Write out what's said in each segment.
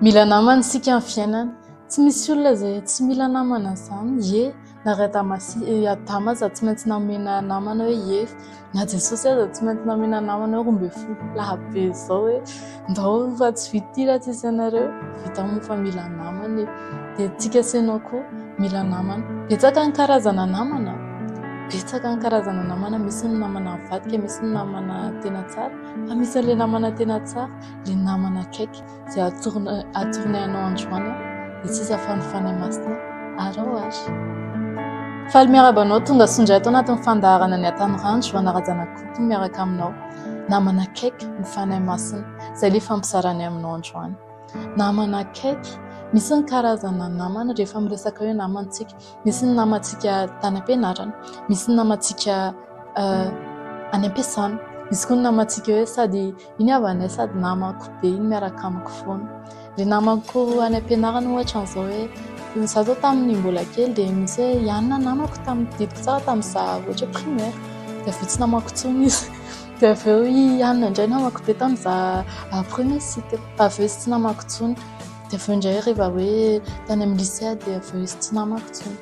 Mila namana sika amin'ny fiainana. Tsy misy olona izay tsy mila namana izany. Na ray Adamaza tsy maintsy namena namana hoe na Jesosy aza tsy maintsy namena namana hoe 12 lahabe izao hoe ndao fa tsy vity raha tsisy anareo. Vita moa fa mila namana. Dia tsika senao koa mila namana. Betsaka ny karazana namana. Betsaka ny karazana namana. Misy ny namana mivadika, misy ny namana tena tsara. Fa misy ilay namana tena tsara, ilay namana akaiky izay atournainao androany. Dia tsisa fanofanahy masina arao ary. Faly miarabanao tonga sondray tao anatin'ny fandaharana ny Antanyrandro anarazana koty miaraka aminao. Namana akaiky mifanahy masina izay ilay fampizaranay aminao androany. Namana akaiky. Misy ny karazana namana rehefa miresaka hoe namantsika. Misy ny namantsika tany am-pianarana, misy ny namantsika any am-piasana, misy koa ny namantsika hoe sady iny avanay sady namako be iny miaraka amiko foana. Ilay namako any am-pianarana ohatra an'izao hoe izaho zao tamin'ny mbola kely dia misy hoe Ianina namako tamin'ny didiko tsara tamin'izaho ohatra primaire. Dia avy eo tsy namako intsony izy. Dia avy eo Ianina indray namako be tamin'izaho premier cycle. Avy eo izy tsy namako intsony. Dia avy eo indray rehefa hoe tany amin'ny lycée dia avy eo izy tsy namako intsony.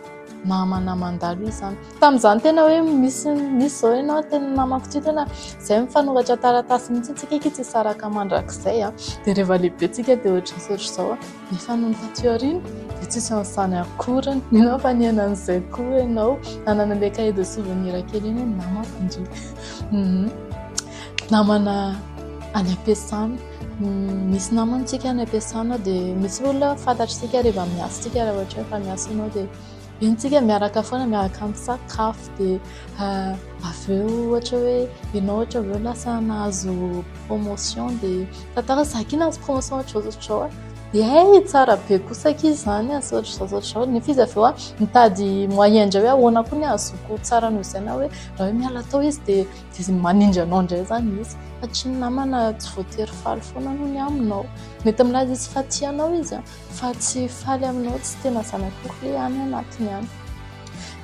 Namana mandalo izy zany. Tamin'izany tena hoe misy izao ianao tena namako ity tena izay mifanoratra taratasy mihitsy tsika eky tsy saraka mandrakizay. Dia rehefa lehibentsika dia ohatr'izao. Nefa noho ny taty aoriana dia tsisy an'izany akory. Ianao fa niaina an'izay koa ianao. Nanana ilay cahier de souvenir kely iny namako indrika. Namana any am-piasana. Misy namantsika any am-piasana dia misy olona fantatritsika rehefa miasa tsika raha ohatra hoe fa miasa ianao dia entsika miaraka foana miaraka misakafo dia avy eo ohatra hoe ianao ohatra hoe lasa nahazo promotion dia tantara zakina nahazo promotion ohatr'izao dia tsara be kosaka izy zany ohatr'izao nefa izy avy eo mitady moyen indray hoe ahoana koa ny ahazoko tsara noho izay na hoe raha hoe miala tao izy dia manindry anao indray zany izy fa tsy ny namana tsy voatery faly foana noho ny aminao. Mety amin'azy izy fa tianao izy fa tsy faly aminao tsy tena zany akory any anatiny any.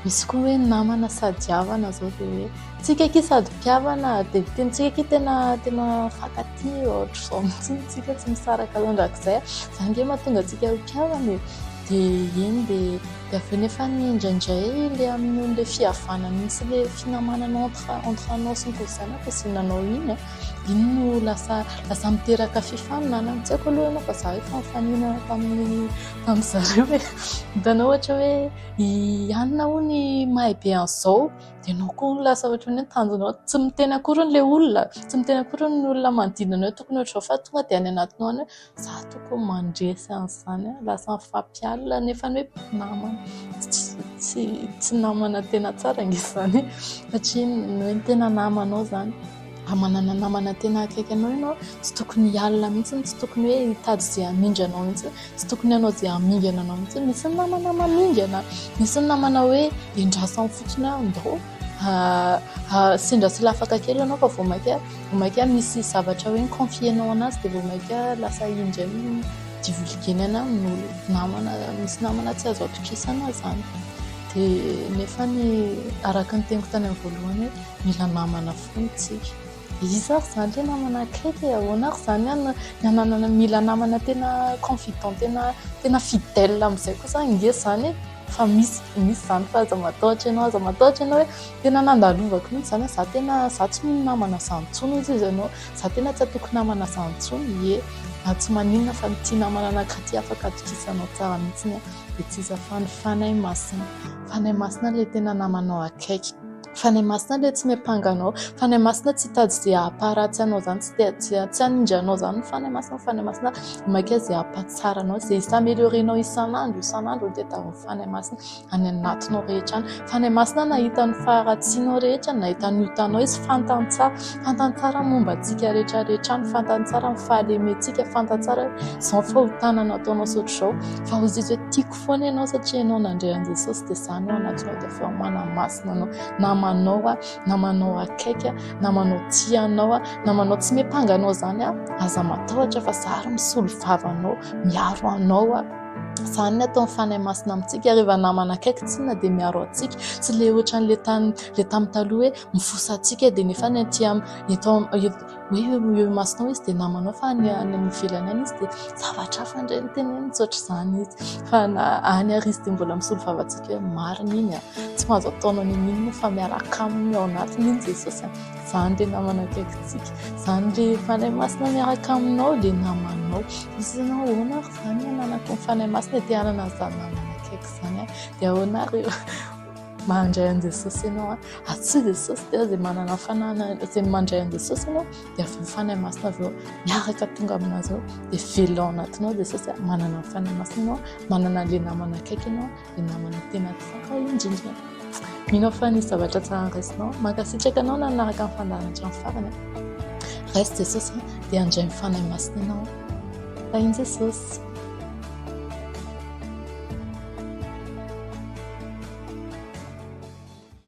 Misy koa hoe namana sady havana zao dia hoe tsika eky sady mpihavana dia tentsika eky tena fankaty ohatr'izao mihitsy tsika tsy misaraka andrakizay zany nge mahatonga antsika ho mpihavana dia iny dia avy eo nefa ny indraindray ilay amin'ilay fihavanana misy ilay finamanana entre anao sy ny kozaina ampiasainanao iny no lasa miteraka fifaninana. Tsy haiko aloha ianao fa za efa mifaninana tamin'izareo hoe hitanao ohatra hoe Ianina hono mahay be an'izao dia ianao koa lasa ohatra hoe tanjonao tsy miteny akory ilay olona, tsy miteny akory ny olona manodidina anao tokony ohatr'izao fa tonga dia any anatinao any hoe za tokony mandresy an'izany lasa mifampialina nefa hoe namana tsy namana tena tsara izany satria ny tena namanao zany. Manana namana tena akaiky anao ianao tsy tokony hialina mihitsy, tsy tokony hoe hitady izay hamindry anao mihitsy, tsy tokony hanao izay hamingana anao mihitsy. Misy ny namana mamingana, misy ny namana hoe endrasany fotsiny ndao sendra sy lafaka kely anao fa vomaika misy zavatra hoe confienao anazy dia vomaika lasa indray divulgenana amin'olo. Misy namana tsy azo atokisana zany. Dia nefa ny araka ny teniko tany amin'ny voalohany mila namana foana tsika. Iza zany ilay namana akaiky ahoana zany mila namana tena confident tena fidèle amin'izay koa zany nge zany fa misy zany fa aza matahotra ianao hoe tena nandalovako mihitsy zany za tsy namana zany intsony izy ianao za tena tsy atoko namana zany intsony tsy maninona fa ty namana anankiray afaka atokisanao tsara mihitsy dia tsisa fanahy masina ilay tena namanao akaiky. Fanahy masina ilay tsy miampanganao, fanahy masina tsy hitady izay hamparatsy anao zany, tsy hanindry anao zany. Fanahy masina maika izay hampatsara anao, izay s'améliorenao isan'andro dia tao fanahy masina any anatinao rehetra any. Fanahy masina nahita ny faharatsianao rehetra, nahita ny hitanao izy fantantsara momba antsika rehetrarehetra any, fantantsara ny fahalementsika, fantantsara izao fahotana ataonao sotr'izao fa ho izy hoe tiako foana ianao satria ianao nandray an' Jesosy dia zany ao anatinao dia efa mana-masina anao. Namanao akaiky, namanao tianao, namanao tsy miampanganao zany aza matahotra fa zary misolo vavanao, miaro anao. Zany atao fanahy masina amintsika rehefa namana akaiky tsy na dia miaro antsika tsy le ohatran'le tamin'ny taloha hoe mifosa antsika dia nefa ny aty hoe masinao izy dia namanao fa any ivelany any izy dia zavatra hafa indray ny teneny tsotra izany izy fa any ary izy dia mbola misolo vavantsika hoe marina iny tsy mahazo ataonao nin'inona fa miaraka aminy ao anatiny iny Jesosy izany ilay namana akaikintsika izany ilay fanahy masina miaraka aminao ilay namanao izy ianao ahoana ary izany ananako ny fanahy masina dia anana izany namana akaiky izany dia ahoana ary mandray an Jesosy ianao atsoy Jesosy dia izay manana fanahana izay mandray an Jesosy ianao dia avy fanahy masina avy eo miaraka tonga aminazy ao dia velona ao anatinao Jesosy manana fanahy masina ianao manana ilay namana akaiky ianao ilay namana tena tsara indrindra mino fa nisy zavatra tsara raisinao mankasitraka anao na nanaraka amin'ny fandaharan-trano farany raisy Jesosy dia handray ny fanahy masina ianao fa iny Jesosy